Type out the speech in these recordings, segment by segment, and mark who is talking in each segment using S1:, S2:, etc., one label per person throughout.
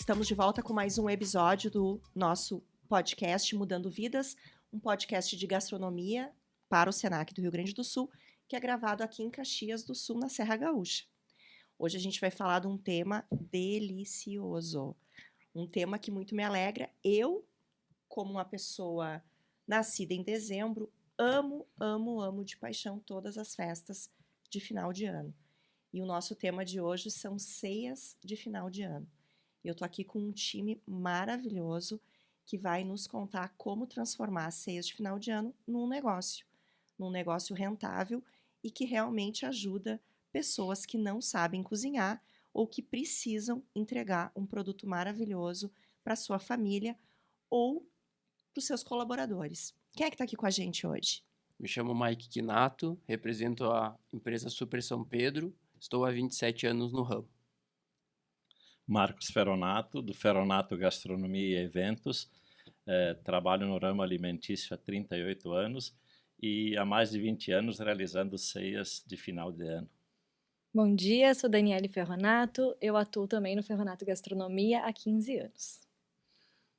S1: Estamos de volta com mais um episódio do nosso podcast Mudando Vidas, um podcast de gastronomia para o Senac do Rio Grande do Sul, que é gravado aqui em Caxias do Sul, na Serra Gaúcha. Hoje a gente vai falar de um tema delicioso, um tema que muito me alegra. Eu, como uma pessoa nascida em dezembro, amo de paixão todas as festas de final de ano. E o nosso tema de hoje são ceias de final de ano. Eu tô aqui com um time maravilhoso que vai nos contar como transformar as ceias de final de ano num negócio rentável e que realmente ajuda pessoas que não sabem cozinhar ou que precisam entregar um produto maravilhoso para sua família ou para os seus colaboradores. Quem é que está aqui com a gente hoje?
S2: Me chamo Mike Quinato, represento a empresa Super São Pedro, estou há 27 anos no ramo.
S3: Marcos Ferronato, do Ferronato Gastronomia e Eventos, trabalho no ramo alimentício há 38 anos e há mais de 20 anos realizando ceias de final de ano.
S4: Bom dia, sou Daniele Ferronato, eu atuo também no Ferronato Gastronomia há 15 anos.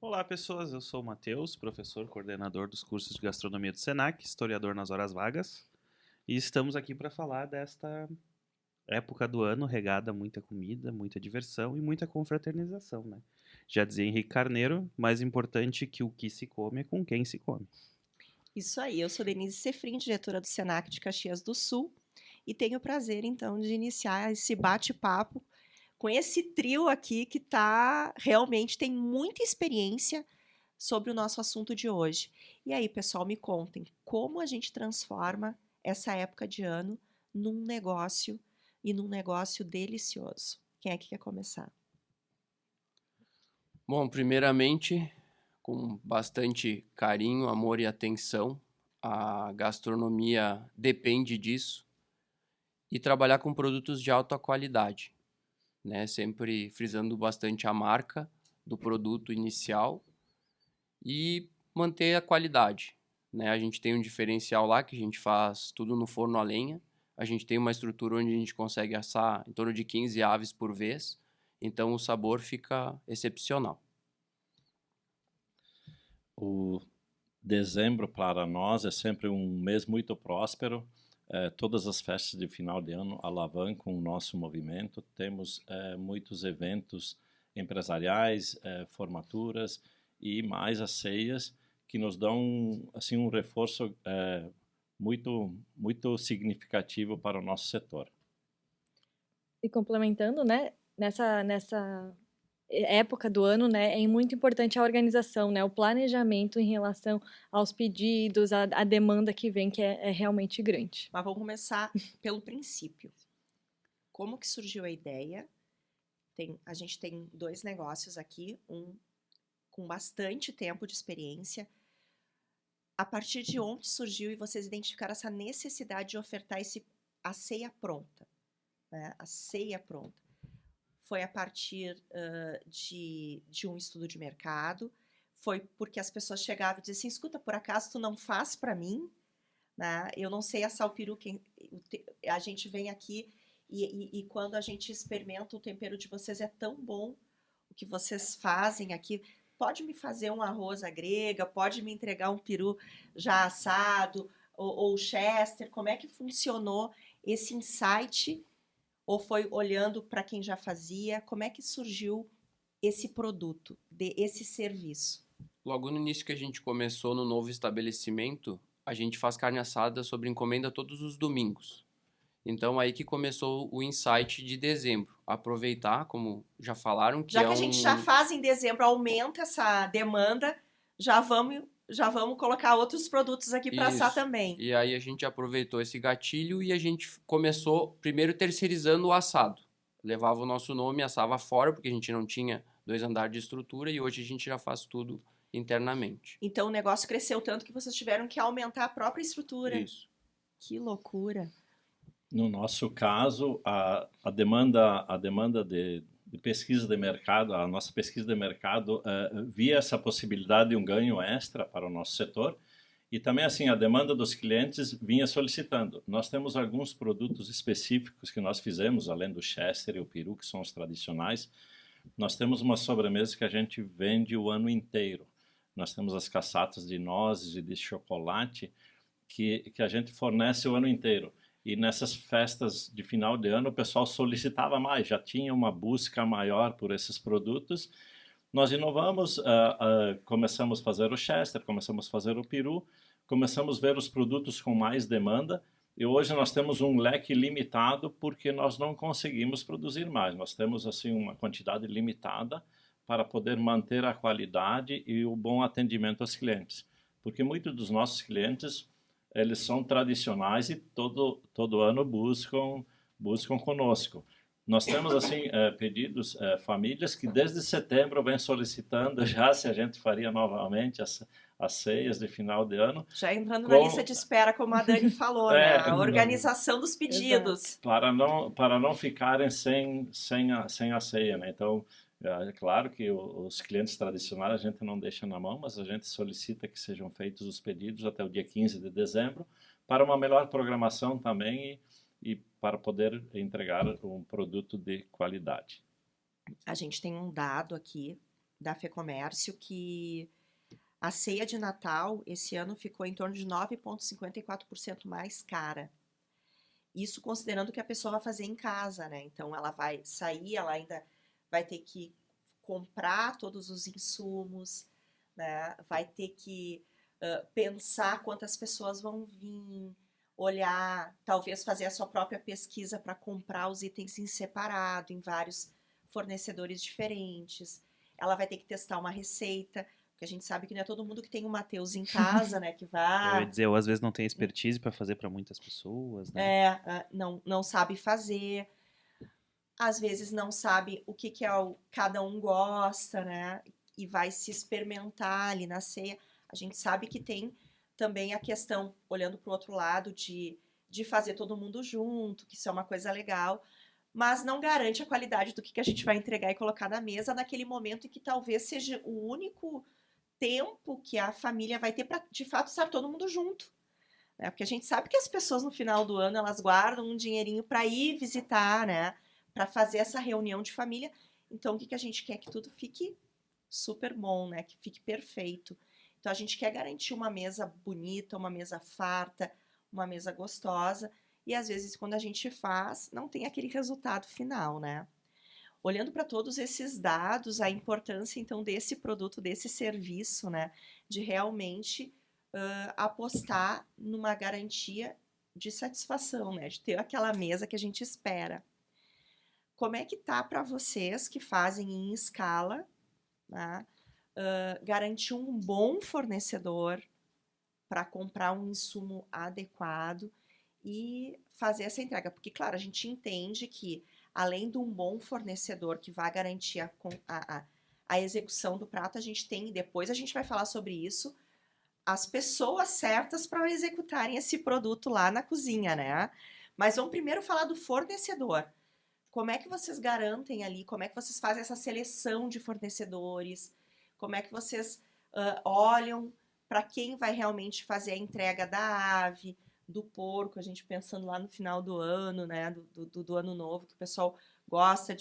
S5: Olá pessoas, eu sou o Matheus, professor coordenador dos cursos de gastronomia do Senac, historiador nas horas vagas, e estamos aqui para falar desta época do ano regada a muita comida, muita diversão e muita confraternização, né? Já dizia Henrique Carneiro, mais importante que o que se come é com quem se come.
S1: Isso aí, eu sou Denise Sefrin, diretora do Senac de Caxias do Sul, e tenho o prazer, então, de iniciar esse bate-papo com esse trio aqui que realmente tem muita experiência sobre o nosso assunto de hoje. E aí, pessoal, me contem, como a gente transforma essa época de ano num negócio e num negócio delicioso? Quem é que quer começar?
S2: Bom, primeiramente, com bastante carinho, amor e atenção, a gastronomia depende disso e trabalhar com produtos de alta qualidade, né? Sempre frisando bastante a marca do produto inicial e manter a qualidade, né? A gente tem um diferencial lá que a gente faz tudo no forno a lenha. A gente tem uma estrutura onde a gente consegue assar em torno de 15 aves por vez, então o sabor fica excepcional.
S3: O dezembro para nós é sempre um mês muito próspero. Todas as festas de final de ano alavancam o nosso movimento. Temos muitos eventos empresariais, formaturas e mais as ceias que nos dão assim um reforço muito significativo para o nosso setor.
S4: E complementando, né, nessa época do ano, né, é muito importante a organização, né, o planejamento em relação aos pedidos, a demanda que vem, que é realmente grande.
S1: Mas vamos começar pelo princípio. Como que surgiu a ideia? A gente tem dois negócios aqui, um com bastante tempo de experiência. A partir de onde surgiu e vocês identificaram essa necessidade de ofertar a ceia pronta, né? A ceia pronta. Foi a partir de um estudo de mercado, foi porque as pessoas chegavam e diziam assim, escuta, por acaso tu não faz para mim? Né? Eu não sei assar o peru, a gente vem aqui e quando a gente experimenta o tempero de vocês é tão bom o que vocês fazem aqui. Pode me fazer um arroz à grega, pode me entregar um peru já assado, ou chester. Como é que funcionou esse insight? Ou foi olhando para quem já fazia? Como é que surgiu esse produto, esse serviço?
S2: Logo no início que a gente começou no novo estabelecimento, a gente faz carne assada sobre encomenda todos os domingos. Então, aí que começou o insight de dezembro. Aproveitar, como já falaram, que
S1: já que a gente já faz em dezembro, aumenta essa demanda, já vamos colocar outros produtos aqui para assar também.
S2: E aí a gente aproveitou esse gatilho e a gente começou primeiro terceirizando o assado. Levava o nosso nome, assava fora, porque a gente não tinha 2 andares de estrutura e hoje a gente já faz tudo internamente.
S1: Então o negócio cresceu tanto que vocês tiveram que aumentar a própria estrutura.
S2: Isso.
S1: Que loucura.
S3: No nosso caso, a demanda de pesquisa de mercado, a nossa pesquisa de mercado via essa possibilidade de um ganho extra para o nosso setor e também assim a demanda dos clientes vinha solicitando. Nós temos alguns produtos específicos que nós fizemos, além do chester e o peru, que são os tradicionais, Nós temos uma sobremesa que a gente vende o ano inteiro. Nós temos as cassatas de nozes e de chocolate que a gente fornece o ano inteiro. E nessas festas de final de ano o pessoal solicitava mais, já tinha uma busca maior por esses produtos. Nós inovamos, começamos a fazer o Chester, começamos a fazer o Peru, começamos a ver os produtos com mais demanda e hoje nós temos um leque limitado porque nós não conseguimos produzir mais. Nós temos assim uma quantidade limitada para poder manter a qualidade e o bom atendimento aos clientes. Porque muitos dos nossos clientes, eles são tradicionais e todo ano buscam conosco. Nós temos assim pedidos, famílias que desde setembro vêm solicitando já se a gente faria novamente as ceias de final de ano.
S1: Já entrando na lista de espera, como a Dani falou, né? A organização dos pedidos.
S3: Para não ficarem sem a ceia, né? Então, é claro que os clientes tradicionais a gente não deixa na mão, mas a gente solicita que sejam feitos os pedidos até o dia 15 de dezembro para uma melhor programação também e para poder entregar um produto de qualidade.
S1: A gente tem um dado aqui da FEComércio que a ceia de Natal esse ano ficou em torno de 9,54% mais cara. Isso considerando que a pessoa vai fazer em casa, né? Então ela vai sair, ela ainda vai ter que comprar todos os insumos, né? Vai ter que pensar quantas pessoas vão vir, olhar, talvez fazer a sua própria pesquisa para comprar os itens em separado, em vários fornecedores diferentes. Ela vai ter que testar uma receita, porque a gente sabe que não é todo mundo que tem um Mateus em casa, né, que vai...
S5: Eu ia dizer, ou às vezes não tem expertise para fazer para muitas pessoas, né?
S1: Não sabe fazer. Às vezes não sabe o que cada um gosta, né, e vai se experimentar ali na ceia. A gente sabe que tem também a questão, olhando para o outro lado, de fazer todo mundo junto, que isso é uma coisa legal, mas não garante a qualidade do que a gente vai entregar e colocar na mesa naquele momento em que talvez seja o único tempo que a família vai ter para, de fato, estar todo mundo junto. Né? Porque a gente sabe que as pessoas no final do ano, elas guardam um dinheirinho para ir visitar, né? Para fazer essa reunião de família. Então, o que a gente quer? Que tudo fique super bom, né? Que fique perfeito. Então, a gente quer garantir uma mesa bonita, uma mesa farta, uma mesa gostosa. E, às vezes, quando a gente faz, não tem aquele resultado final, né? Olhando para todos esses dados, a importância, então, desse produto, desse serviço, né? De realmente apostar numa garantia de satisfação, né? De ter aquela mesa que a gente espera. Como é que tá para vocês que fazem em escala, né? Garantir um bom fornecedor para comprar um insumo adequado e fazer essa entrega? Porque, claro, a gente entende que, além de um bom fornecedor que vai garantir a execução do prato, a gente tem, depois a gente vai falar sobre isso, as pessoas certas para executarem esse produto lá na cozinha, né? Mas vamos primeiro falar do fornecedor. Como é que vocês garantem ali, como é que vocês fazem essa seleção de fornecedores, como é que vocês olham para quem vai realmente fazer a entrega da ave, do porco, a gente pensando lá no final do ano, né, do ano novo, que o pessoal gosta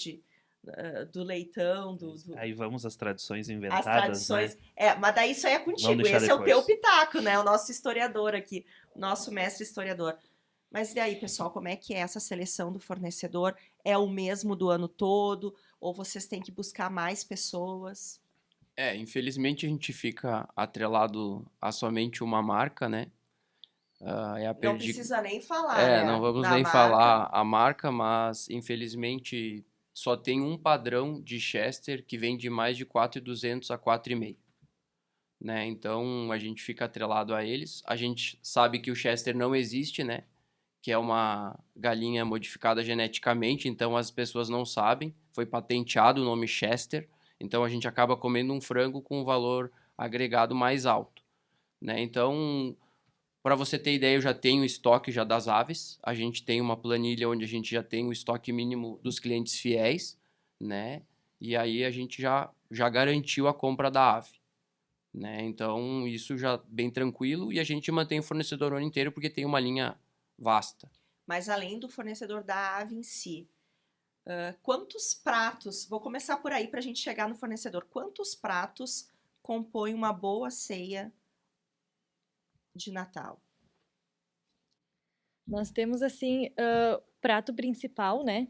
S1: do leitão,
S5: Aí vamos às tradições inventadas,
S1: as tradições,
S5: né?
S1: Mas daí isso aí é contigo, esse é o teu pitaco, né, o nosso historiador aqui, o nosso mestre historiador. Mas e aí, pessoal, como é que é essa seleção do fornecedor? É o mesmo do ano todo? Ou vocês têm que buscar mais pessoas?
S2: Infelizmente a gente fica atrelado a somente uma marca, né?
S1: Não precisa nem falar, né?
S2: Não vamos nem falar a marca, mas infelizmente só tem um padrão de Chester que vem de mais de 4.200 a 4,5. Né? Então a gente fica atrelado a eles. A gente sabe que o Chester não existe, né? Que é uma galinha modificada geneticamente, então as pessoas não sabem. Foi patenteado o nome Chester, então a gente acaba comendo um frango com um valor agregado mais alto. Né? Então, para você ter ideia, eu já tenho estoque já das aves. A gente tem uma planilha onde a gente já tem o estoque mínimo dos clientes fiéis, né? E aí a gente já garantiu a compra da ave. Né? Então, isso já bem tranquilo. E a gente mantém o fornecedor o ano inteiro porque tem uma linha vasta.
S1: Mas além do fornecedor da ave em si, Quantos pratos, vou começar por aí para a gente chegar no fornecedor, quantos pratos compõem uma boa ceia de Natal?
S4: Nós temos, assim, prato principal, né?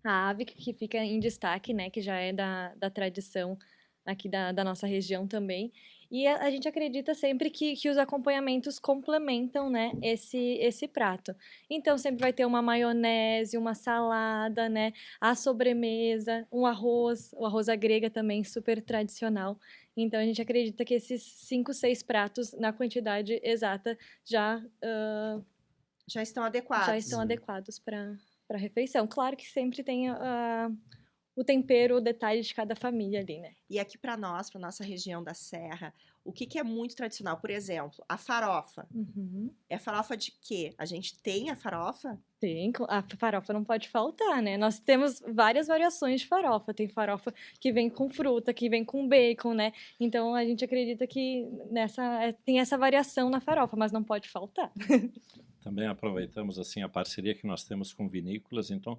S4: A ave que fica em destaque, né? Que já é da tradição aqui da nossa região também. E a gente acredita sempre que os acompanhamentos complementam, né? Esse prato. Então, sempre vai ter uma maionese, uma salada, né? A sobremesa, um arroz, o arroz à grega também, super tradicional. Então, a gente acredita que esses 5, 6 pratos, na quantidade exata, já
S1: Já estão adequados.
S4: já estão adequados para a refeição. Claro que sempre tem o tempero, o detalhe de cada família ali, né?
S1: E aqui para nós, para nossa região da Serra, o que é muito tradicional? Por exemplo, a farofa.
S4: Uhum.
S1: É farofa de quê? A gente tem a farofa?
S4: Tem, a farofa não pode faltar, né? Nós temos várias variações de farofa. Tem farofa que vem com fruta, que vem com bacon, né? Então a gente acredita que tem essa variação na farofa, mas não pode faltar.
S3: Também aproveitamos assim a parceria que nós temos com vinícolas. Então,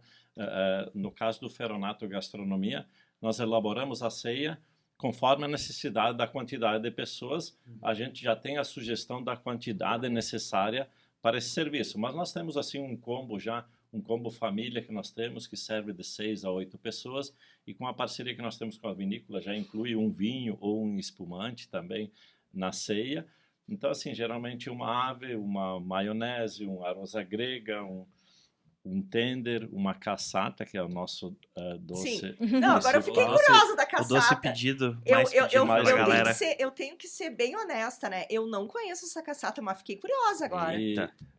S3: no caso do Feronato Gastronomia, nós elaboramos a ceia conforme a necessidade da quantidade de pessoas. A gente já tem a sugestão da quantidade necessária para esse serviço. Mas nós temos assim um combo família que nós temos, que serve de 6 a 8 pessoas, e com a parceria que nós temos com a vinícola já inclui um vinho ou um espumante também na ceia. Então, assim, geralmente uma ave, uma maionese, um arroz à grega, um tender, uma cassata, que é o nosso doce.
S1: Sim. Não, agora eu fiquei
S3: principal.
S1: curiosa da
S5: O
S1: cassata.
S5: doce pedido,
S1: Eu,
S5: mais
S1: eu,
S5: pedido
S1: eu,
S3: mais
S5: pela
S3: da
S1: eu, tenho
S5: galera.
S1: que ser, eu tenho que ser bem honesta, né? Eu não conheço essa cassata, mas fiquei curiosa agora.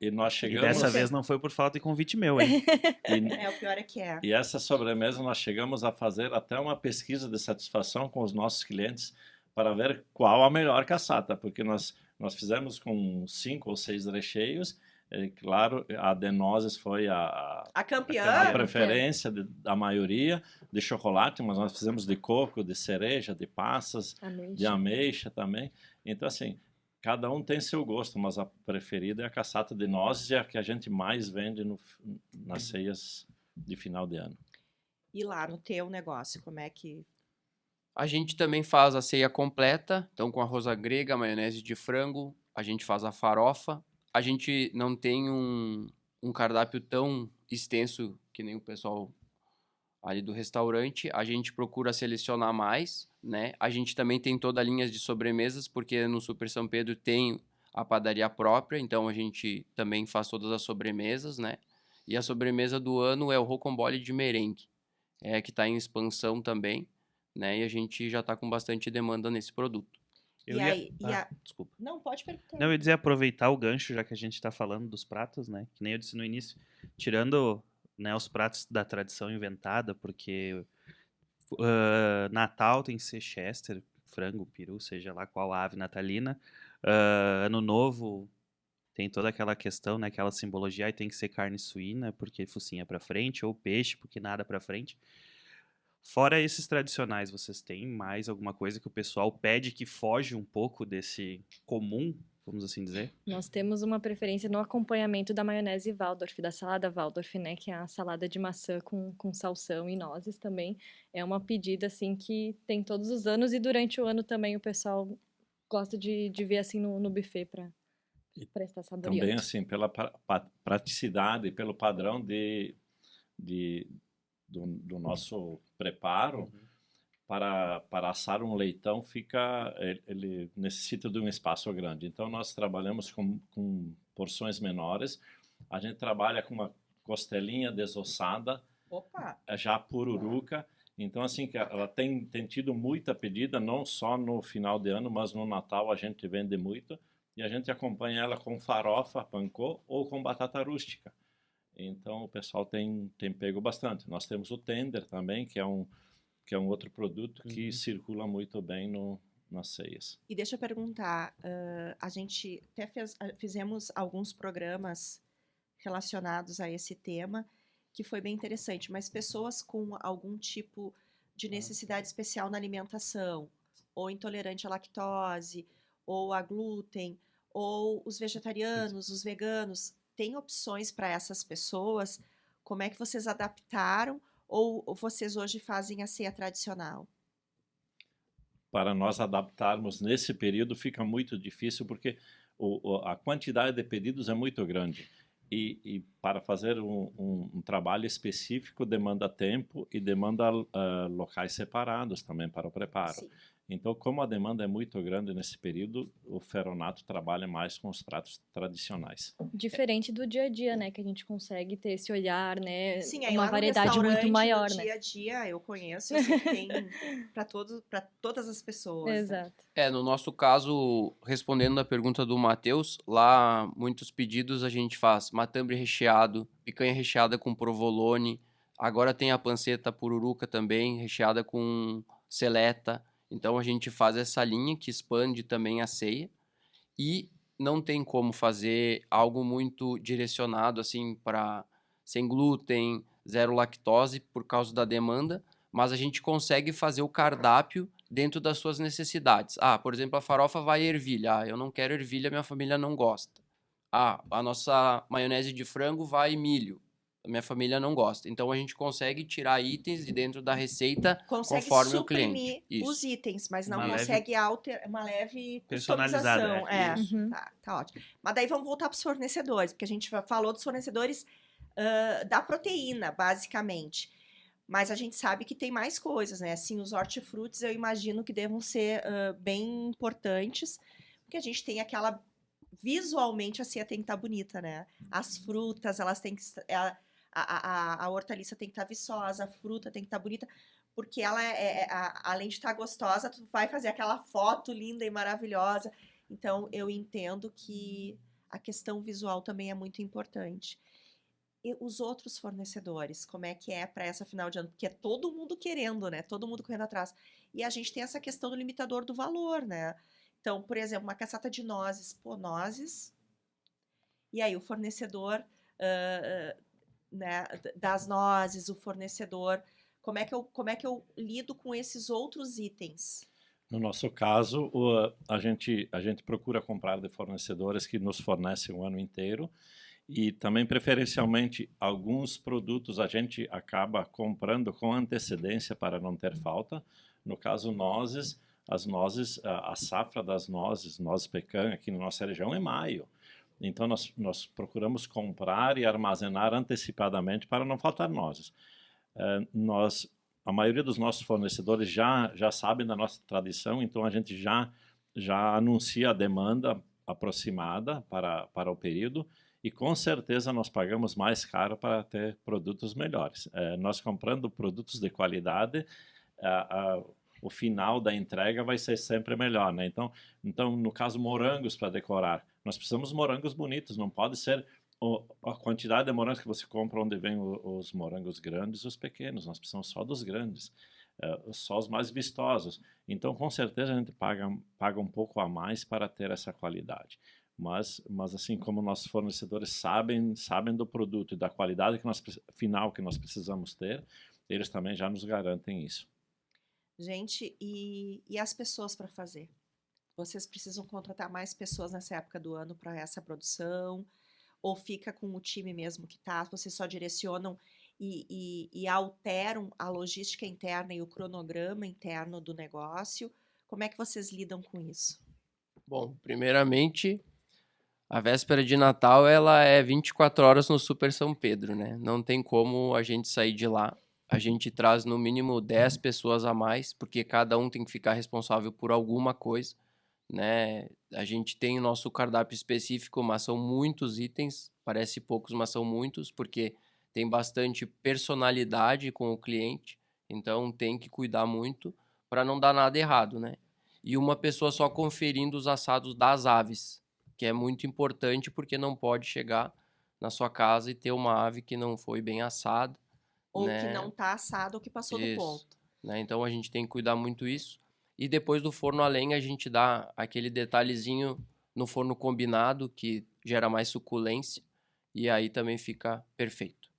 S3: E nós
S5: E
S3: chegamos...
S5: dessa vez não foi por falta de convite meu, hein?
S1: O pior é que é.
S3: E essa sobremesa nós chegamos a fazer até uma pesquisa de satisfação com os nossos clientes para ver qual a melhor cassata, porque nós fizemos com 5 ou 6 recheios. Claro, a de nozes foi
S1: A
S3: a
S1: campeã.
S3: preferência da maioria, de chocolate, mas nós fizemos de coco, de cereja, de passas, de ameixa também. Então, assim, cada um tem seu gosto, mas a preferida é a cassata de nozes, e a que a gente mais vende nas ceias de final de ano.
S1: E lá no teu negócio, como é que...
S2: A gente também faz a ceia completa, então com arroz à grega, maionese de frango, a gente faz a farofa. A gente não tem um cardápio tão extenso que nem o pessoal ali do restaurante. A gente procura selecionar mais, né? A gente também tem toda a linha de sobremesas, porque no Super São Pedro tem a padaria própria, então a gente também faz todas as sobremesas, né? E a sobremesa do ano é o rocambole de merengue, que está em expansão também, né? E a gente já está com bastante demanda nesse produto.
S5: Desculpa.
S1: Não, pode perguntar.
S5: Não, eu ia dizer aproveitar o gancho, já que a gente está falando dos pratos, né? Que nem eu disse no início, tirando, né, os pratos da tradição inventada, porque Natal tem que ser Chester, frango, peru, seja lá qual ave natalina. Ano Novo tem toda aquela questão, né, aquela simbologia, e tem que ser carne suína, porque focinha pra frente, ou peixe, porque nada pra frente. Fora esses tradicionais, vocês têm mais alguma coisa que o pessoal pede que foge um pouco desse comum, vamos assim dizer?
S4: Nós temos uma preferência no acompanhamento da maionese Waldorf, da salada Waldorf, né? Que é a salada de maçã com salsão e nozes também. É uma pedida, assim, que tem todos os anos, e durante o ano também o pessoal gosta de ver, assim, no buffet para estar saboreando.
S3: Também, assim, pela praticidade e pelo padrão do nosso preparo, para assar um leitão ele necessita de um espaço grande. Então nós trabalhamos com porções menores. A gente trabalha com uma costelinha desossada, já pururuca. Então, assim, que ela tem tido muita pedida, não só no final de ano, mas no Natal a gente vende muito, e a gente acompanha ela com farofa, pancô ou com batata rústica. Então o pessoal tem pego bastante. Nós temos o tender também, que é um outro produto que circula muito bem nas ceias.
S1: E deixa eu perguntar, a gente até fizemos alguns programas relacionados a esse tema, que foi bem interessante, mas pessoas com algum tipo de necessidade especial na alimentação, ou intolerante à lactose, ou a glúten, ou os vegetarianos, os veganos, tem opções para essas pessoas? Como é que vocês adaptaram? Ou vocês hoje fazem a ceia tradicional?
S3: Para nós adaptarmos nesse período fica muito difícil porque a quantidade de pedidos é muito grande. E para fazer um trabalho específico demanda tempo e demanda locais separados também para o preparo.
S1: Sim.
S3: Então, como a demanda é muito grande nesse período, o Ferronato trabalha mais com os pratos tradicionais.
S4: Diferente do dia a dia, né? Que a gente consegue ter esse olhar, né?
S1: Sim, aí
S4: uma
S1: lá no
S4: variedade muito
S1: restaurante,
S4: maior,
S1: no
S4: né?
S1: dia a dia, eu conheço, eu sei que tem para todas as pessoas. Né?
S4: Exato.
S2: No nosso caso, respondendo a pergunta do Matheus, lá muitos pedidos a gente faz matambre recheado, picanha recheada com provolone, agora tem a panceta pururuca também, recheada com seleta. Então a gente faz essa linha que expande também a ceia e não tem como fazer algo muito direcionado assim para sem glúten, zero lactose por causa da demanda, mas a gente consegue fazer o cardápio dentro das suas necessidades. Por exemplo, a farofa vai ervilha. Eu não quero ervilha, minha família não gosta. A nossa maionese de frango vai milho. Minha família não gosta. Então a gente consegue tirar itens de dentro da receita
S1: Consegue
S2: conforme o
S1: suprimir
S2: cliente.
S1: os itens, mas não
S5: Uma
S1: consegue uma leve
S5: personalizada,
S1: customização.
S5: isso.
S4: Uhum.
S1: Tá ótimo. Mas daí vamos voltar para os fornecedores, porque a gente falou dos fornecedores da proteína, basicamente. Mas a gente sabe que tem mais coisas, né? Assim, os hortifrutis eu imagino que devam ser bem importantes, porque a gente tem aquela... Visualmente a ceia tem que estar bonita, né? As frutas, elas têm que... A hortaliça tem que estar viçosa, a fruta tem que estar bonita, porque ela além de estar gostosa, tu vai fazer aquela foto linda e maravilhosa. Então, eu entendo que a questão visual também é muito importante. E os outros fornecedores, como é que é para essa final de ano? Porque é todo mundo querendo, né? Todo mundo correndo atrás. E a gente tem essa questão do limitador do valor, né? Então, por exemplo, uma caçata de nozes. Pô, nozes. E aí o fornecedor... né, das nozes, o fornecedor, como é que eu lido com esses outros itens?
S3: No nosso caso, a gente procura comprar de fornecedores que nos fornecem o ano inteiro e também, preferencialmente, alguns produtos a gente acaba comprando com antecedência para não ter falta. No caso, nozes, a safra das nozes pecan aqui na nossa região é maio. Então, nós procuramos comprar e armazenar antecipadamente para não faltar nozes. A maioria dos nossos fornecedores já sabem da nossa tradição, então a gente já anuncia a demanda aproximada para o período e com certeza nós pagamos mais caro para ter produtos melhores. Nós comprando produtos de qualidade, o final da entrega vai ser sempre melhor, né? Então no caso, morangos para decorar. Nós precisamos de morangos bonitos, não pode ser a quantidade de morangos que você compra onde vem os morangos grandes e os pequenos. Nós precisamos só dos grandes, só os mais vistosos. Então, com certeza, a gente paga um pouco a mais para ter essa qualidade. Mas assim como nossos fornecedores sabem do produto e da qualidade final que nós precisamos ter, eles também já nos garantem isso.
S1: Gente, e as pessoas para fazer? Vocês precisam contratar mais pessoas nessa época do ano para essa produção? Ou fica com o time mesmo que tá? Vocês só direcionam e alteram a logística interna e o cronograma interno do negócio? Como é que vocês lidam com isso?
S2: Bom, primeiramente, a véspera de Natal ela é 24 horas no Super São Pedro, né? Não tem como a gente sair de lá. A gente traz no mínimo 10 pessoas a mais, porque cada um tem que ficar responsável por alguma coisa, né? A gente tem o nosso cardápio específico, mas são muitos itens, parece poucos, mas são muitos, porque tem bastante personalidade com o cliente, então tem que cuidar muito para não dar nada errado, né? E uma pessoa só conferindo os assados das aves, que é muito importante porque não pode chegar na sua casa e ter uma ave que não foi bem assada,
S1: Ou
S2: né?
S1: que não está assado ou que passou do ponto.
S2: Né? Então a gente tem que cuidar muito isso. E depois do forno a lenha a gente dá aquele detalhezinho no forno combinado que gera mais suculência e aí também fica perfeito.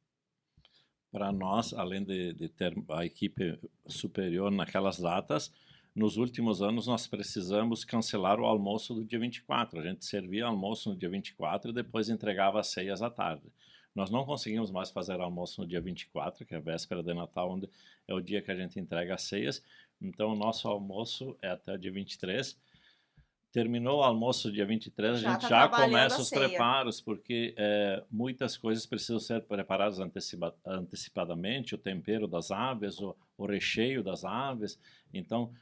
S3: Para nós, além de ter a equipe superior naquelas datas, nos últimos anos nós precisamos cancelar o almoço do dia 24. A gente servia almoço no dia 24 e depois entregava as ceias à tarde. Nós não conseguimos mais fazer almoço no dia 24, que é a véspera de Natal, onde é o dia que a gente entrega as ceias. Então, o nosso almoço é até dia 23. Terminou o almoço dia 23, a
S1: Já
S3: gente
S1: tá
S3: já
S1: trabalhando
S3: começa
S1: a
S3: os
S1: ceia.
S3: preparos, porque muitas coisas precisam ser preparadas antecipadamente, o tempero das aves, o recheio das aves. Então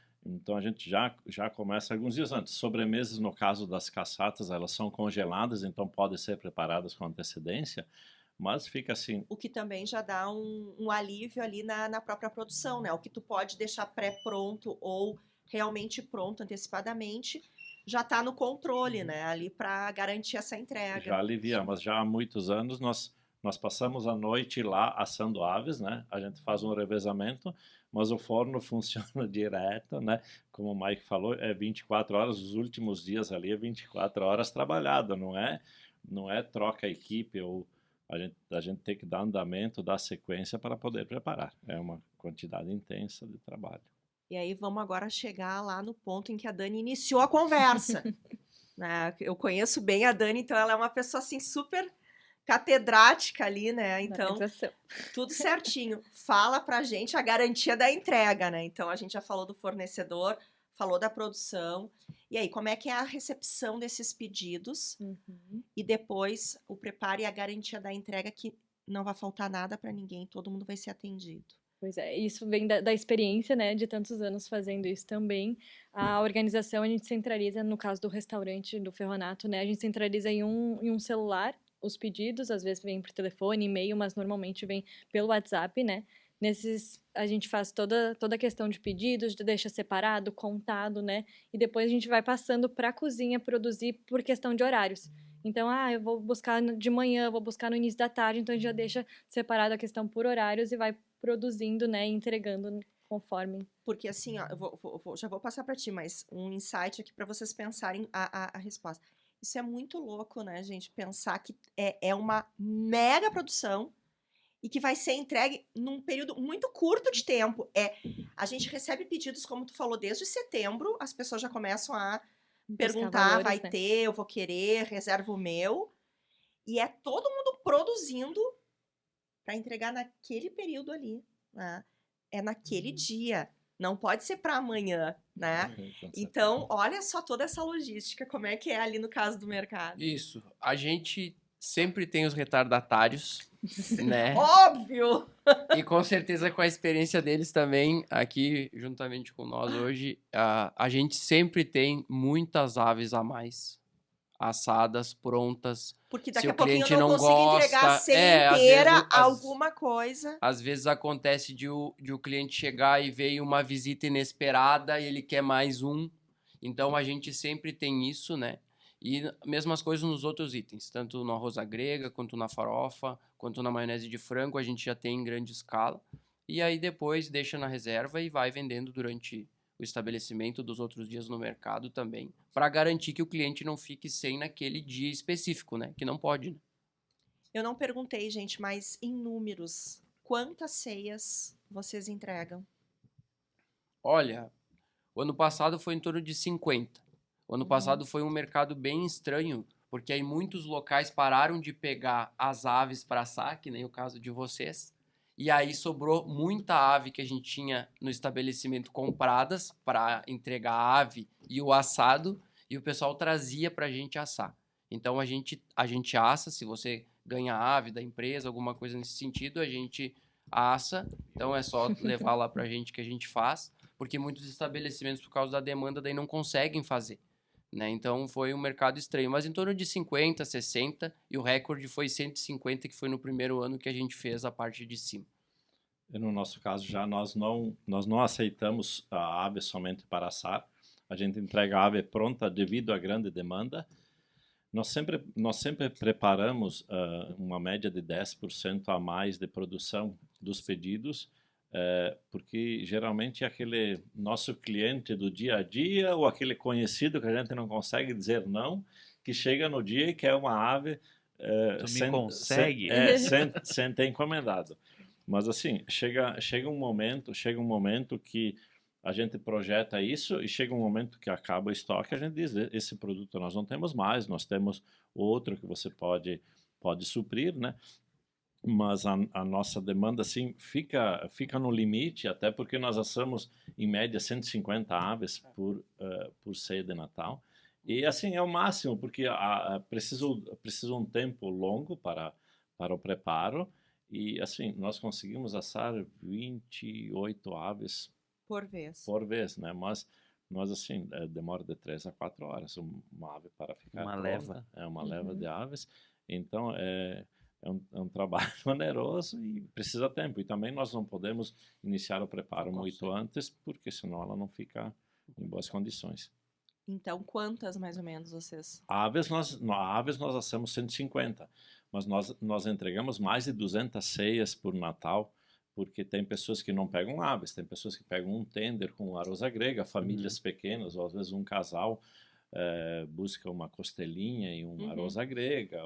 S3: a gente já começa alguns dias antes. Sobremesas, no caso das cassatas, elas são congeladas, então podem ser preparadas com antecedência, mas fica assim.
S1: O que também já dá um alívio ali na própria produção, né? O que tu pode deixar pré-pronto ou realmente pronto antecipadamente, já está no controle, né? Ali para garantir essa entrega.
S3: Já alivia, mas já há muitos anos nós passamos a noite lá assando aves, né? A gente faz um revezamento, mas o forno funciona direto, né? Como o Mike falou, é 24 horas, os últimos dias ali é 24 horas trabalhado, não é troca a equipe ou a gente tem que dar andamento, dar sequência para poder preparar. É uma quantidade intensa de trabalho.
S1: E aí vamos agora chegar lá no ponto em que a Dani iniciou a conversa. Né? Eu conheço bem a Dani, então ela é uma pessoa assim super catedrática ali, né? Então, tudo certinho. Fala pra gente a garantia da entrega, né? Então, a gente já falou do fornecedor, falou da produção. E aí, como é que é a recepção desses pedidos? E depois, o preparo e a garantia da entrega, que não vai faltar nada para ninguém, todo mundo vai ser atendido.
S4: Pois é, isso vem da experiência, né, de tantos anos fazendo isso também. A organização a gente centraliza, no caso do restaurante do Ferronato, né, a gente centraliza em um celular os pedidos, às vezes vem por telefone, e-mail, mas normalmente vem pelo WhatsApp, né. Nesses, a gente faz toda a questão de pedidos, deixa separado, contado, né, e depois a gente vai passando para a cozinha produzir por questão de horários. Então, eu vou buscar de manhã, vou buscar no início da tarde, então a gente já deixa separado a questão por horários e vai produzindo, né, e entregando conforme.
S1: Porque assim, ó, já vou passar para ti, mas um insight aqui para vocês pensarem a resposta. Isso é muito louco, né, gente? Pensar que é uma mega produção e que vai ser entregue num período muito curto de tempo. A gente recebe pedidos, como tu falou, desde setembro, as pessoas já começam a perguntar, vai ter, eu vou querer, reserva o meu. E é todo mundo produzindo para entregar naquele período ali, né? É naquele dia, não pode ser para amanhã, né? Então, olha só toda essa logística, como é que é ali no caso do mercado.
S2: Isso, a gente sempre tem os retardatários, né?
S1: Óbvio!
S2: E com certeza com a experiência deles também, aqui juntamente com nós hoje, a gente sempre tem muitas aves a mais, assadas, prontas.
S1: Porque daqui
S2: Se
S1: a pouquinho
S2: cliente
S1: eu não consigo entregar a ceia inteira, alguma coisa.
S2: Às vezes acontece de o cliente chegar e veio uma visita inesperada e ele quer mais um. Então a gente sempre tem isso, né? E mesmas coisas nos outros itens, tanto no arroz à grega, quanto na farofa, quanto na maionese de frango, a gente já tem em grande escala. E aí depois deixa na reserva e vai vendendo durante o estabelecimento dos outros dias no mercado também, para garantir que o cliente não fique sem naquele dia específico, né? Que não pode, né?
S1: Eu não perguntei, gente, mas em números, quantas ceias vocês entregam?
S2: Olha, o ano passado foi em torno de 50. O ano passado foi um mercado bem estranho, porque aí muitos locais pararam de pegar as aves para assar, que nem o caso de vocês, e aí sobrou muita ave que a gente tinha no estabelecimento compradas para entregar a ave e o assado, e o pessoal trazia para a gente assar. Então a gente assa, se você ganha ave da empresa, alguma coisa nesse sentido, a gente assa, então é só levar lá para a gente que a gente faz, porque muitos estabelecimentos, por causa da demanda, daí não conseguem fazer. Né? Então foi um mercado estranho, mas em torno de 50, 60, e o recorde foi 150, que foi no primeiro ano que a gente fez a parte de cima.
S3: E no nosso caso já nós não aceitamos a ave somente para assar, a gente entrega a ave pronta devido à grande demanda. Nós sempre preparamos uma média de 10% a mais de produção dos pedidos, porque geralmente é aquele nosso cliente do dia a dia ou aquele conhecido que a gente não consegue dizer não, que chega no dia e quer uma ave sem ter encomendado. Mas assim, chega um momento que a gente projeta isso e chega um momento que acaba o estoque, a gente diz, esse produto nós não temos mais, nós temos outro que você pode suprir, né? mas a nossa demanda assim fica no limite, até porque nós assamos em média 150 aves por ceia de Natal. E assim é o máximo, porque precisa um tempo longo para o preparo. E assim, nós conseguimos assar 28 aves
S1: Por vez.
S3: por vez, né? Mas assim, demora de 3 a 4 horas uma ave para ficar
S5: Uma
S3: pronta.
S5: leva.
S3: É uma
S1: Uhum.
S3: leva de aves. Então, é um trabalho oneroso e precisa tempo. E também nós não podemos iniciar o preparo muito antes, porque senão ela não fica em boas condições.
S1: Então, quantas mais ou menos vocês?
S3: Aves nós assamos 150, mas nós entregamos mais de 200 ceias por Natal, porque tem pessoas que não pegam aves, tem pessoas que pegam um tender com arroz à grega, famílias pequenas, ou às vezes um casal busca uma costelinha e um arroz à grega,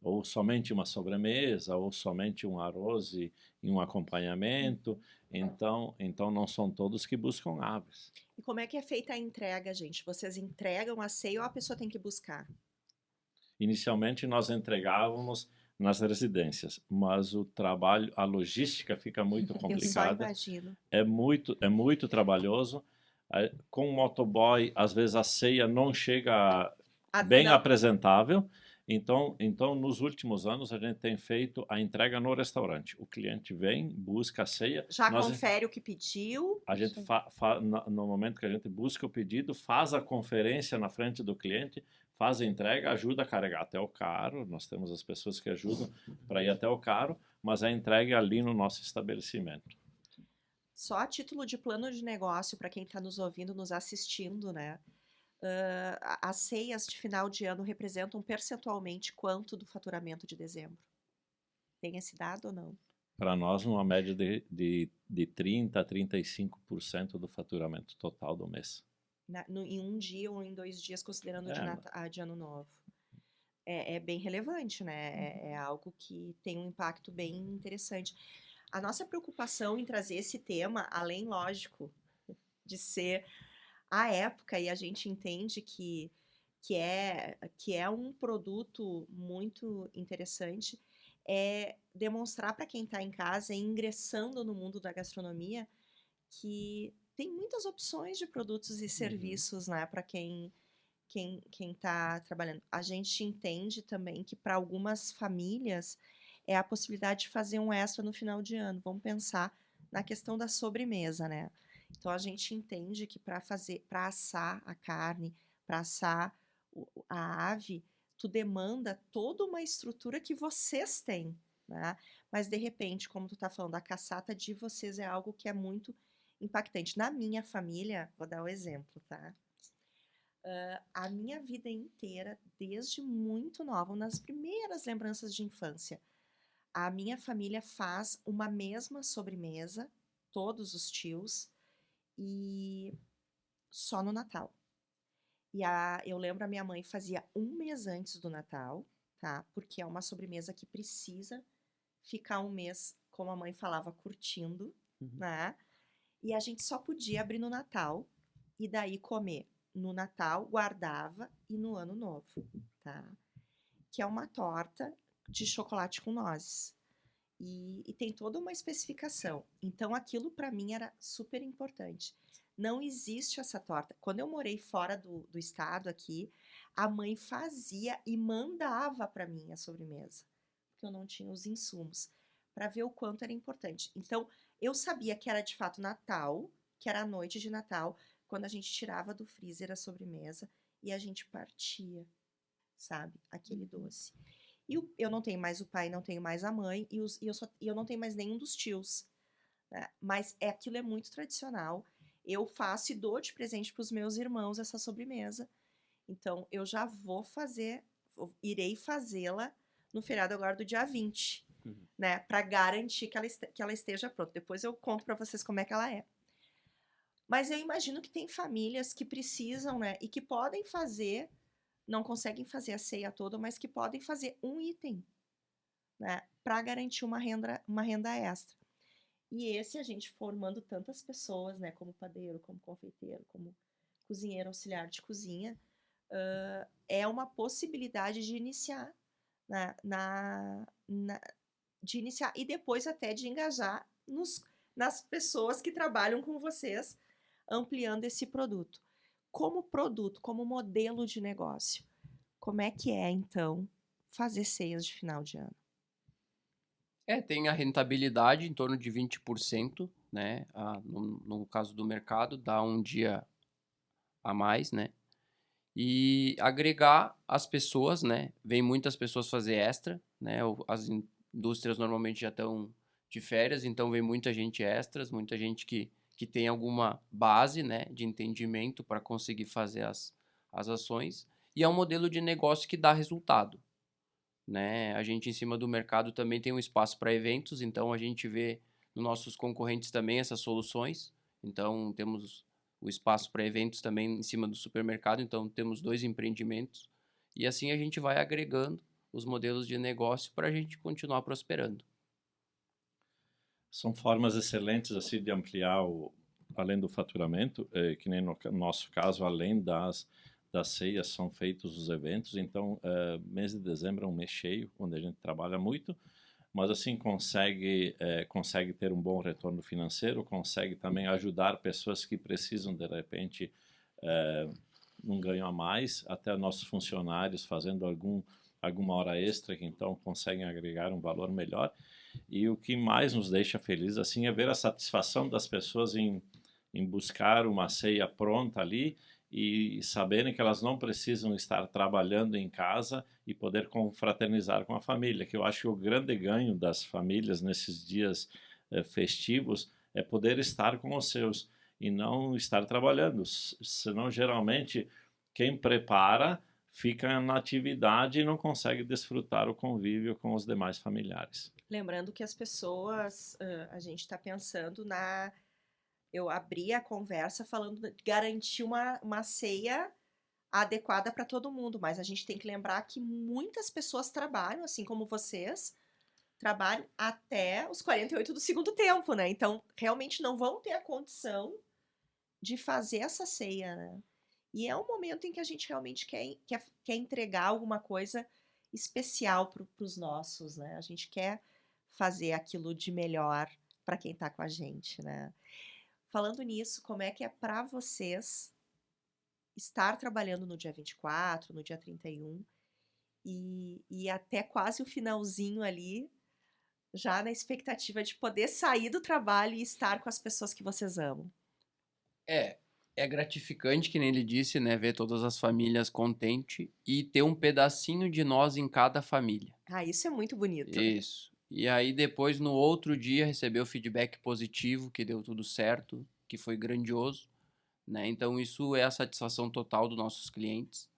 S3: ou somente uma sobremesa, ou somente um arroz e um acompanhamento. Então não são todos que buscam aves.
S1: E como é que é feita a entrega, gente? Vocês entregam a ceia ou a pessoa tem que buscar?
S3: Inicialmente nós entregávamos nas residências, mas o trabalho, a logística fica muito
S1: Eu só
S3: complicada.
S1: imagino.
S3: É muito trabalhoso. Com o motoboy, às vezes a ceia não chega bem
S1: Não,
S3: apresentável. Então, nos últimos anos, a gente tem feito a entrega no restaurante. O cliente vem, busca a ceia.
S1: já
S3: nós-
S1: confere o que pediu.
S3: A gente no momento que a gente busca o pedido, faz a conferência na frente do cliente, faz a entrega, ajuda a carregar até o carro. Nós temos as pessoas que ajudam para ir até o carro, mas a entrega é ali no nosso estabelecimento.
S1: Só a título de plano de negócio, para quem está nos ouvindo, nos assistindo, né? As ceias de final de ano representam percentualmente quanto do faturamento de dezembro? Tem esse dado ou não?
S3: Para nós, uma média de 30% a 35% do faturamento total do mês.
S1: Em um dia ou em 2 dias, considerando de ano novo. É bem relevante, né? É algo que tem um impacto bem interessante. A nossa preocupação em trazer esse tema, além, lógico, de ser a época, e a gente entende que é um produto muito interessante, é demonstrar para quem está em casa, ingressando no mundo da gastronomia, que tem muitas opções de produtos e serviços, né, para quem está trabalhando. A gente entende também que para algumas famílias é a possibilidade de fazer um extra no final de ano. Vamos pensar na questão da sobremesa, né? Então a gente entende que para assar a carne, para assar a ave, tu demanda toda uma estrutura que vocês têm, né? Mas de repente, como tu tá falando, a caçata de vocês é algo que é muito impactante. Na minha família, vou dar um exemplo, tá? A minha vida inteira, desde muito nova, nas primeiras lembranças de infância, a minha família faz uma mesma sobremesa, todos os tios, e só no Natal. E eu lembro a minha mãe fazia 1 mês antes do Natal, tá? Porque é uma sobremesa que precisa ficar 1 mês, como a mãe falava, curtindo, né? E a gente só podia abrir no Natal e daí comer no Natal, guardava e no Ano Novo, tá? Que é uma torta de chocolate com nozes. E tem toda uma especificação. Então, aquilo para mim era super importante. Não existe essa torta. Quando eu morei fora do estado aqui, a mãe fazia e mandava para mim a sobremesa, porque eu não tinha os insumos, para ver o quanto era importante. Então, eu sabia que era de fato Natal, que era a noite de Natal, quando a gente tirava do freezer a sobremesa e a gente partia, sabe? Aquele doce. E eu não tenho mais o pai, não tenho mais a mãe, e eu não tenho mais nenhum dos tios, né? Mas aquilo é muito tradicional. Eu faço e dou de presente para os meus irmãos essa sobremesa. Então, eu já irei fazê-la no feriado agora do dia 20, né? Para garantir que ela esteja pronta. Depois eu conto para vocês como é que ela é. Mas eu imagino que tem famílias que precisam, né? E que podem fazer, não conseguem fazer a ceia toda, mas que podem fazer um item, né? Para garantir uma renda extra. E esse a gente formando tantas pessoas, né? Como padeiro, como confeiteiro, como cozinheiro auxiliar de cozinha, é uma possibilidade de iniciar de iniciar e depois até de engajar nas pessoas que trabalham com vocês, ampliando esse produto. Como produto, como modelo de negócio, como é que é, então, fazer ceias de final de ano?
S2: Tem a rentabilidade em torno de 20%, né? No caso do mercado, dá um dia a mais, né? E agregar as pessoas, né? Vem muitas pessoas fazer extra, né? As indústrias normalmente já estão de férias, então vem muita gente extras, muita gente que tem alguma base, né, de entendimento para conseguir fazer as ações. E é um modelo de negócio que dá resultado, né? A gente, em cima do mercado, também tem um espaço para eventos, então a gente vê nos nossos concorrentes também essas soluções. Então, temos o espaço para eventos também em cima do supermercado, então temos 2 empreendimentos. E assim a gente vai agregando os modelos de negócio para a gente continuar prosperando.
S3: São formas excelentes assim de ampliar além do faturamento, que nem no nosso caso, além das ceias são feitos os eventos. Então, mês de dezembro é um mês cheio, onde a gente trabalha muito, mas assim consegue ter um bom retorno financeiro, consegue também ajudar pessoas que precisam de repente um ganho a mais, até nossos funcionários fazendo alguma hora extra, que então conseguem agregar um valor melhor. E o que mais nos deixa felizes assim é ver a satisfação das pessoas em buscar uma ceia pronta ali e saberem que elas não precisam estar trabalhando em casa e poder confraternizar com a família, que eu acho que o grande ganho das famílias nesses dias festivos é poder estar com os seus e não estar trabalhando, senão geralmente quem prepara fica na atividade e não consegue desfrutar o convívio com os demais familiares.
S1: Lembrando que as pessoas, a gente está pensando eu abri a conversa falando de garantir uma ceia adequada para todo mundo, mas a gente tem que lembrar que muitas pessoas trabalham, assim como vocês, trabalham até os 48 do segundo tempo, né? Então, realmente não vão ter a condição de fazer essa ceia, né? E é um momento em que a gente realmente quer entregar alguma coisa especial para os nossos, né? A gente quer fazer aquilo de melhor para quem está com a gente, né? Falando nisso, como é que é para vocês estar trabalhando no dia 24, no dia 31 e até quase o finalzinho ali, já na expectativa de poder sair do trabalho e estar com as pessoas que vocês amam?
S2: É gratificante, que nem ele disse, né, ver todas as famílias contentes e ter um pedacinho de nós em cada família.
S1: Ah, isso é muito bonito.
S2: Isso. E aí depois, no outro dia, receber o feedback positivo, que deu tudo certo, que foi grandioso, né? Então isso é a satisfação total dos nossos clientes.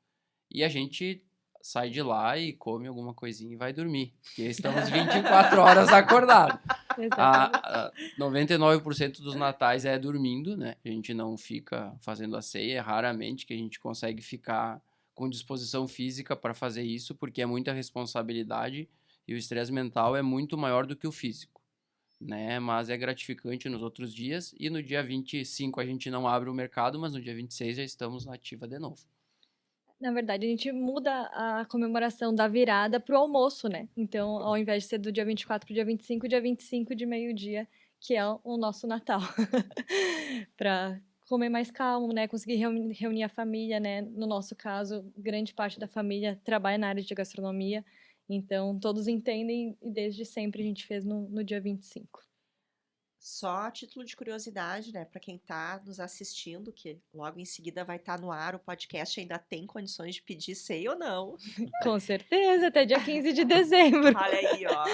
S2: E a gente sai de lá e come alguma coisinha e vai dormir, porque estamos 24 horas acordados.
S4: Exatamente.
S2: 99% dos natais é dormindo, né? A gente não fica fazendo a ceia, é raramente que a gente consegue ficar com disposição física para fazer isso, porque é muita responsabilidade e o estresse mental é muito maior do que o físico, né? Mas é gratificante nos outros dias e no dia 25 a gente não abre o mercado, mas no dia 26 já estamos na ativa de novo.
S4: Na verdade, a gente muda a comemoração da virada pro almoço, né? Então, ao invés de ser do dia 24 pro dia 25 de meio-dia, que é o nosso Natal. Para comer mais calmo, né? Conseguir reunir a família, né? No nosso caso, grande parte da família trabalha na área de gastronomia. Então, todos entendem e desde sempre a gente fez no dia 25.
S1: Só a título de curiosidade, né, para quem está nos assistindo, que logo em seguida vai estar no ar, o podcast ainda tem condições de pedir ceia ou não?
S4: Com certeza, até dia 15 de dezembro.
S1: Olha aí, ó.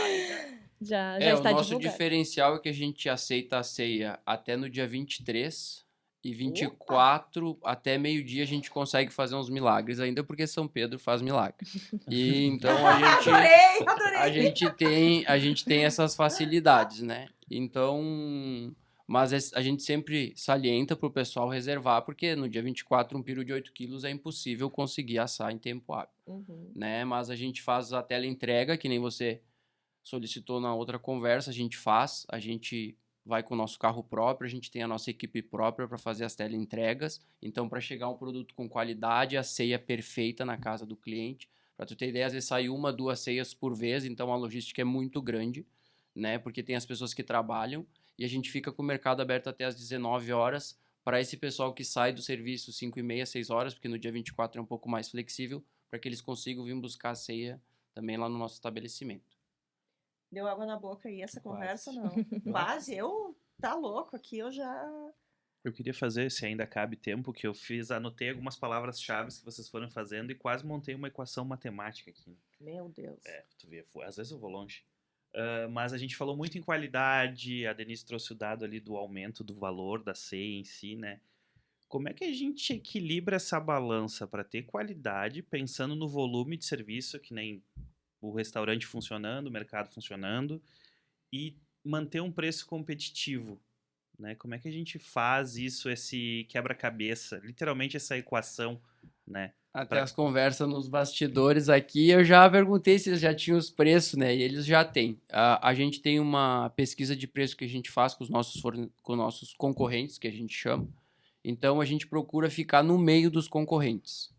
S4: Já
S2: O
S4: está
S2: nosso
S4: divulgado.
S2: diferencial é que a gente aceita a ceia até no dia 23 e 24, até meio-dia, a gente consegue fazer uns milagres ainda, porque São Pedro faz milagre. E então
S1: Adorei!
S2: a gente tem essas facilidades, né? Então, mas a gente sempre salienta para o pessoal reservar, porque no dia 24, um peru de 8 quilos é impossível conseguir assar em tempo hábil, né? Mas a gente faz a teleentrega, que nem você solicitou na outra conversa, a gente vai com o nosso carro próprio, a gente tem a nossa equipe própria para fazer as teleentregas. Então, para chegar um produto com qualidade, a ceia perfeita na casa do cliente. Para tu ter ideia, às vezes sai 1, 2 ceias por vez, então a logística é muito grande. né? Porque tem as pessoas que trabalham e a gente fica com o mercado aberto até às 19 horas para esse pessoal que sai do serviço 5h30, 6 horas, porque no dia 24 é um pouco mais flexível, para que eles consigam vir buscar a ceia também lá no nosso estabelecimento.
S1: Deu água na boca aí essa conversa,
S5: Quase.
S1: não? Quase, tá louco aqui, eu já...
S5: Eu queria fazer, se ainda cabe tempo, que eu anotei algumas palavras-chave que vocês foram fazendo e quase montei uma equação matemática aqui.
S1: Meu Deus.
S5: Tu vê, às vezes eu vou longe. Mas a gente falou muito em qualidade, a Denise trouxe o dado ali do aumento do valor da ceia em si, né? Como é que a gente equilibra essa balança para ter qualidade, pensando no volume de serviço, que nem o restaurante funcionando, o mercado funcionando, e manter um preço competitivo, né? Como é que a gente faz isso, esse quebra-cabeça, literalmente essa equação, né?
S2: Até as conversas nos bastidores aqui, eu já perguntei se eles já tinham os preços, né? E eles já têm. A gente tem uma pesquisa de preço que a gente faz com os nossos concorrentes, que a gente chama. Então, a gente procura ficar no meio dos concorrentes.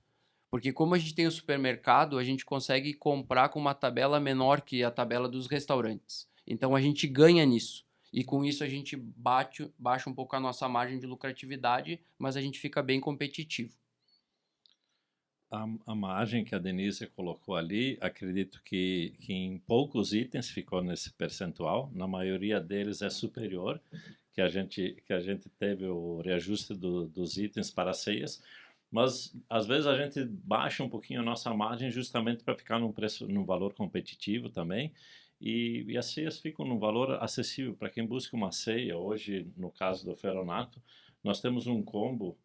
S2: Porque como a gente tem o supermercado, a gente consegue comprar com uma tabela menor que a tabela dos restaurantes. Então, a gente ganha nisso. E com isso, a gente baixa um pouco a nossa margem de lucratividade, mas a gente fica bem competitivo.
S3: A margem que a Denise colocou ali, acredito que em poucos itens ficou nesse percentual, na maioria deles é superior, que a gente teve o reajuste dos itens para ceias, mas às vezes a gente baixa um pouquinho a nossa margem justamente para ficar num valor competitivo também, e as ceias ficam num valor acessível para quem busca uma ceia. Hoje, no caso do Ferronato, nós temos um combo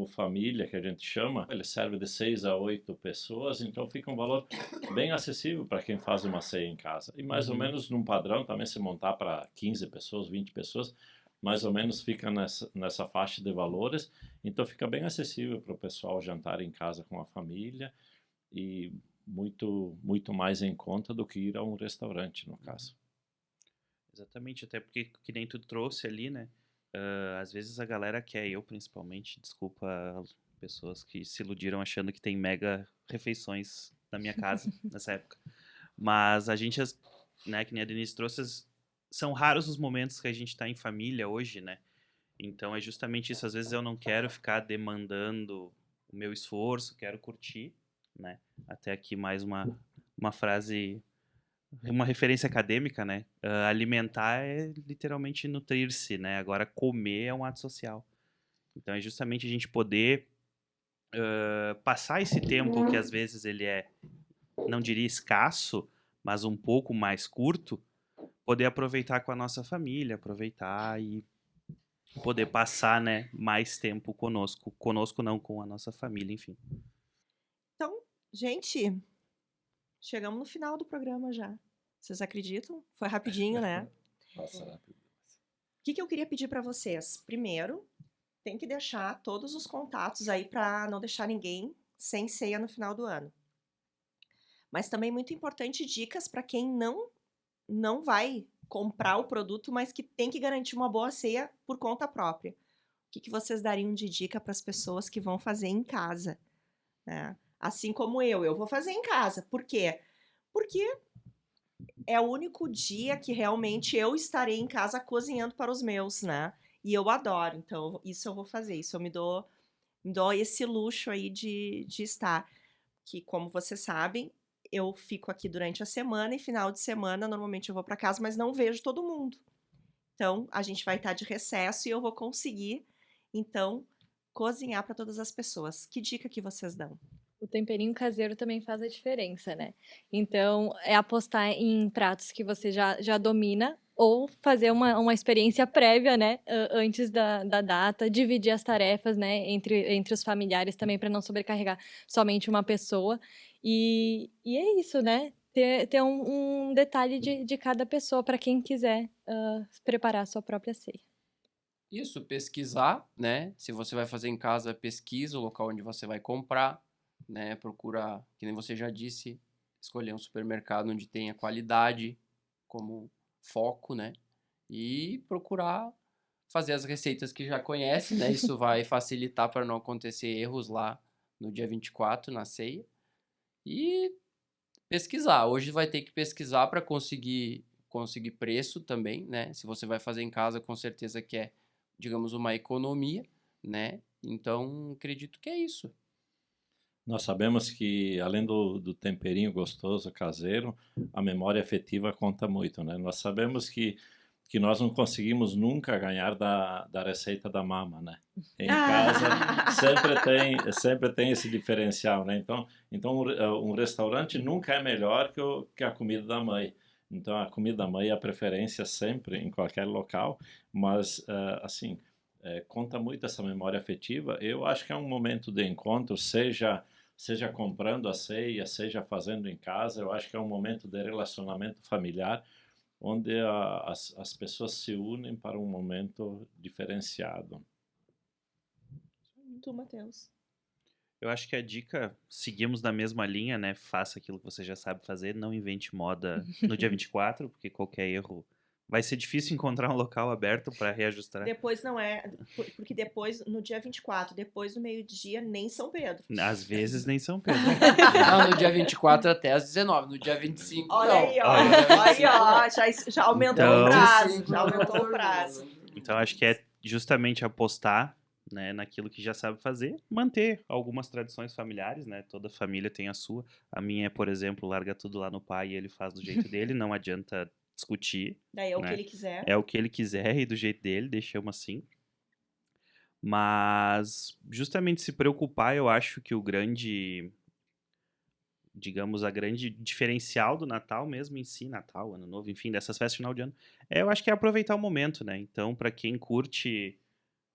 S3: família, que a gente chama, ele serve de 6 a 8 pessoas, então fica um valor bem acessível para quem faz uma ceia em casa. E mais ou menos num padrão, também se montar para 15 pessoas, 20 pessoas, mais ou menos fica nessa faixa de valores, então fica bem acessível para o pessoal jantar em casa com a família e muito, muito mais em conta do que ir a um restaurante, no caso.
S5: Exatamente, até porque, que nem tu trouxe ali, né? Às vezes a galera quer, eu principalmente, desculpa pessoas que se iludiram achando que tem mega refeições na minha casa nessa época. Mas a gente, né, que nem a Denise trouxe, são raros os momentos que a gente tá em família hoje, né? Então é justamente isso, às vezes eu não quero ficar demandando o meu esforço, quero curtir, né? Até aqui mais uma frase, uma referência acadêmica, né? Alimentar é literalmente nutrir-se, né? Agora comer é um ato social. Então é justamente a gente poder passar esse tempo que às vezes ele é, não diria escasso, mas um pouco mais curto, poder aproveitar com a nossa família, aproveitar e poder passar, né, mais tempo conosco. Conosco não, com a nossa família, enfim.
S1: Então, gente, chegamos no final do programa já. Vocês acreditam? Foi rapidinho, né?
S3: Passa rápido.
S1: O que eu queria pedir para vocês? Primeiro, tem que deixar todos os contatos aí para não deixar ninguém sem ceia no final do ano. Mas também muito importante dicas para quem não vai comprar o produto, mas que tem que garantir uma boa ceia por conta própria. O que vocês dariam de dica para as pessoas que vão fazer em casa, né? Assim como eu vou fazer em casa. Por quê? Porque é o único dia que realmente eu estarei em casa cozinhando para os meus, né? E eu adoro, então isso eu vou fazer, isso eu me dou esse luxo aí de estar. Que, como vocês sabem, eu fico aqui durante a semana e final de semana, normalmente eu vou para casa, mas não vejo todo mundo. Então, a gente vai estar de recesso e eu vou conseguir, então, cozinhar para todas as pessoas. Que dica que vocês dão?
S4: O temperinho caseiro também faz a diferença, né? Então, é apostar em pratos que você já domina ou fazer uma experiência prévia, né? Antes da data, dividir as tarefas, né? Entre os familiares também, para não sobrecarregar somente uma pessoa. E é isso, né? Ter um detalhe de cada pessoa para quem quiser preparar a sua própria ceia.
S2: Isso, pesquisar, né? Se você vai fazer em casa, pesquisa o local onde você vai comprar, né? Procura, que nem você já disse, escolher um supermercado onde tenha qualidade como foco, né? E procurar fazer as receitas que já conhece, né? Isso vai facilitar para não acontecer erros lá no dia 24, na ceia. E pesquisar. Hoje vai ter que pesquisar para conseguir conseguir preço também, né? Se você vai fazer em casa, com certeza que é, digamos, uma economia, né? Então, acredito que é isso.
S3: Nós sabemos que, além do temperinho gostoso caseiro, a memória afetiva conta muito, né? Nós sabemos que nós não conseguimos nunca ganhar da receita da mama, né? Em casa sempre tem esse diferencial, né? Então um restaurante nunca é melhor que a comida da mãe. Então a comida da mãe é a preferência sempre em qualquer local, mas assim, conta muito essa memória afetiva. Eu acho que é um momento de encontro, seja comprando a ceia, seja fazendo em casa. Eu acho que é um momento de relacionamento familiar, onde as pessoas se unem para um momento diferenciado.
S1: Tu, Matheus.
S5: Eu acho que a dica, seguimos na mesma linha, né? Faça aquilo que você já sabe fazer, não invente moda no dia 24, porque qualquer erro vai ser difícil encontrar um local aberto para reajustar.
S1: Depois não é, porque depois, no dia 24, depois do meio-dia, nem São Pedro.
S5: Às vezes nem São Pedro.
S2: Não, no dia 24 até às 19, no dia 25
S1: Olha
S2: não.
S1: aí, ó.
S2: No dia 25,
S1: Aí, ó,
S2: não.
S1: já aumentou
S5: Então-
S1: o prazo.
S2: 25,
S1: Já aumentou
S2: pelo
S1: o prazo.
S2: amor de Deus.
S5: Então acho que é justamente apostar, né, naquilo que já sabe fazer, manter algumas tradições familiares, né? Toda família tem a sua. A minha é, por exemplo, larga tudo lá no pai e ele faz do jeito dele, não adianta discutir.
S1: Daí é o
S5: né?
S1: que ele quiser.
S5: É o que ele quiser e do jeito dele, deixamos assim. Mas justamente se preocupar, eu acho que o grande, digamos, a grande diferencial do Natal mesmo em si, Natal, Ano Novo, enfim, dessas festas de final de ano, eu acho que é aproveitar o momento, né? Então, para quem curte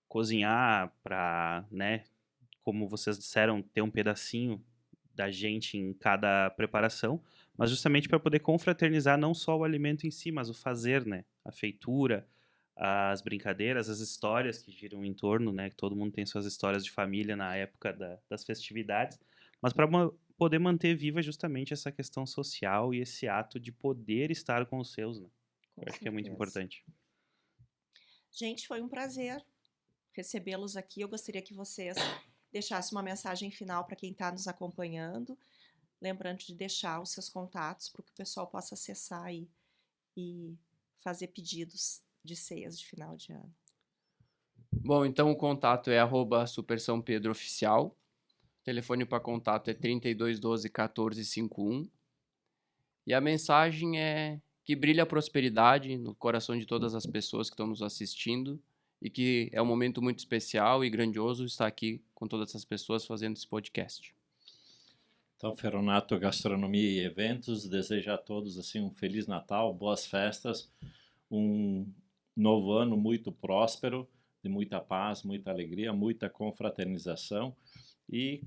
S5: cozinhar, para, né, como vocês disseram, ter um pedacinho da gente em cada preparação, mas justamente para poder confraternizar não só o alimento em si, mas o fazer, né? A feitura, as brincadeiras, as histórias que giram em torno, né? Que todo mundo tem suas histórias de família na época das festividades, mas para poder manter viva justamente essa questão social e esse ato de poder estar com os seus, né? Eu acho que é muito
S1: certeza.
S5: importante.
S1: Gente, foi um prazer recebê-los aqui. Eu gostaria que vocês deixassem uma mensagem final para quem está nos acompanhando. Lembrando de deixar os seus contatos para que o pessoal possa acessar e fazer pedidos de ceias de final de ano.
S2: Bom, então o contato é @SuperSãoPedroOficial. O telefone para contato é 3212 1451. E a mensagem é que brilhe a prosperidade no coração de todas as pessoas que estão nos assistindo e que é um momento muito especial e grandioso estar aqui com todas essas pessoas fazendo esse podcast.
S3: Então, Ferronato Gastronomia e Eventos deseja a todos assim um Feliz Natal, boas festas, um novo ano muito próspero, de muita paz, muita alegria, muita confraternização e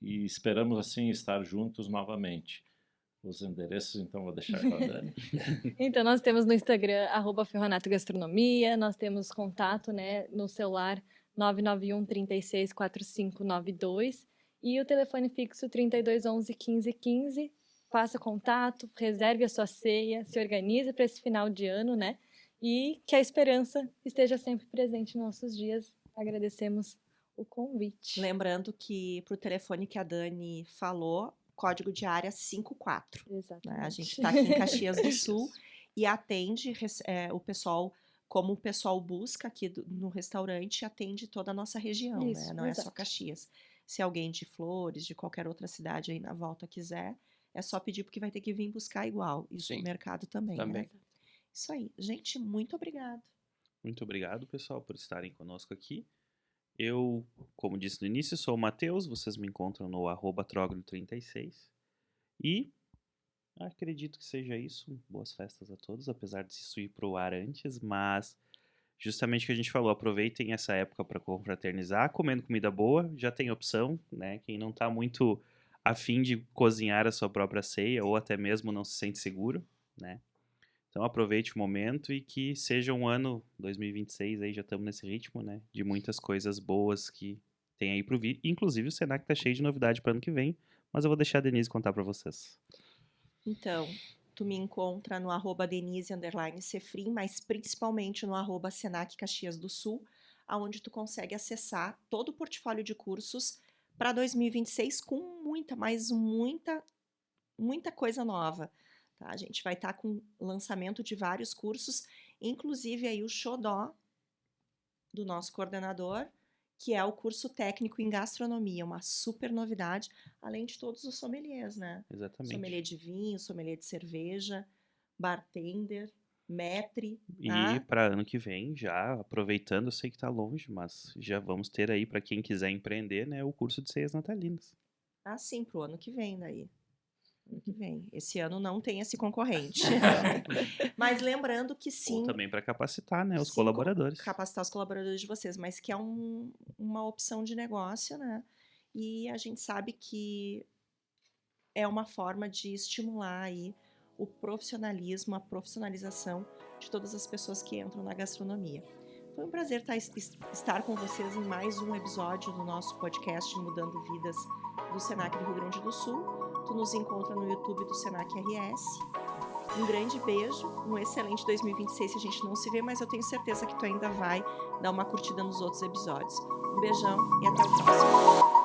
S3: esperamos assim estar juntos novamente. Os endereços, então, vou deixar com a Dani.
S4: Então, nós temos no Instagram, @ferronatogastronomia, nós temos contato, né, no celular 991 36 4592 e o telefone fixo 3211 1515. Faça contato, reserve a sua ceia, se organize para esse final de ano, né? E que a esperança esteja sempre presente nos nossos dias. Agradecemos o convite.
S1: Lembrando que para o telefone que a Dani falou, código de área 54.
S4: Exatamente.
S1: Né? A gente está aqui em Caxias do Sul e atende o pessoal, como o pessoal busca aqui no restaurante, atende toda a nossa região,
S4: Isso,
S1: né? Não é só
S4: exato.
S1: Caxias. Se alguém de Flores, de qualquer outra cidade aí na volta quiser, é só pedir porque vai ter que vir buscar igual. E o
S2: Sim.
S1: supermercado também,
S2: Também.
S1: né? Isso aí. Gente, muito obrigada.
S5: Muito obrigado, pessoal, por estarem conosco aqui. Eu, como disse no início, sou o Matheus, vocês me encontram no @trogno36. E acredito que seja isso. Boas festas a todos, apesar de isso ir pro ar antes, mas justamente o que a gente falou, aproveitem essa época para confraternizar, comendo comida boa, já tem opção, né? Quem não tá muito afim de cozinhar a sua própria ceia, ou até mesmo não se sente seguro, né? Então aproveite o momento e que seja um ano 2026, aí já estamos nesse ritmo, né? De muitas coisas boas que tem aí pro vir. Inclusive o Senac tá cheio de novidade para ano que vem, mas eu vou deixar a Denise contar para vocês.
S1: Então, tu me encontra no @Denise_Cefrim, mas principalmente no @Senac Caxias do Sul, aonde tu consegue acessar todo o portfólio de cursos para 2026 com muita, mas muita coisa nova. Tá? A gente vai estar com lançamento de vários cursos, inclusive aí o xodó do nosso coordenador, que é o curso técnico em gastronomia, uma super novidade, além de todos os sommeliers, né?
S5: Exatamente.
S1: Sommelier de vinho, sommelier de cerveja, bartender, maître.
S5: E para ano que vem, já aproveitando, eu sei que tá longe, mas já vamos ter aí para quem quiser empreender, né, o curso de ceias natalinas.
S1: Ah, sim, pro ano que vem daí. Ano que vem. Esse ano não tem esse concorrente. Mas lembrando que sim,
S5: Ou também para capacitar, né, os
S1: sim,
S5: colaboradores.
S1: capacitar os colaboradores de vocês, mas que é uma opção de negócio, né? E a gente sabe que é uma forma de estimular aí o profissionalismo, a profissionalização de todas as pessoas que entram na gastronomia. Foi um prazer estar com vocês em mais um episódio do nosso podcast Mudando Vidas do Senac do Rio Grande do Sul. Tu nos encontra no YouTube do Senac RS. Um grande beijo, um excelente 2026 se a gente não se vê, mas eu tenho certeza que tu ainda vai dar uma curtida nos outros episódios. Um beijão e até o próximo.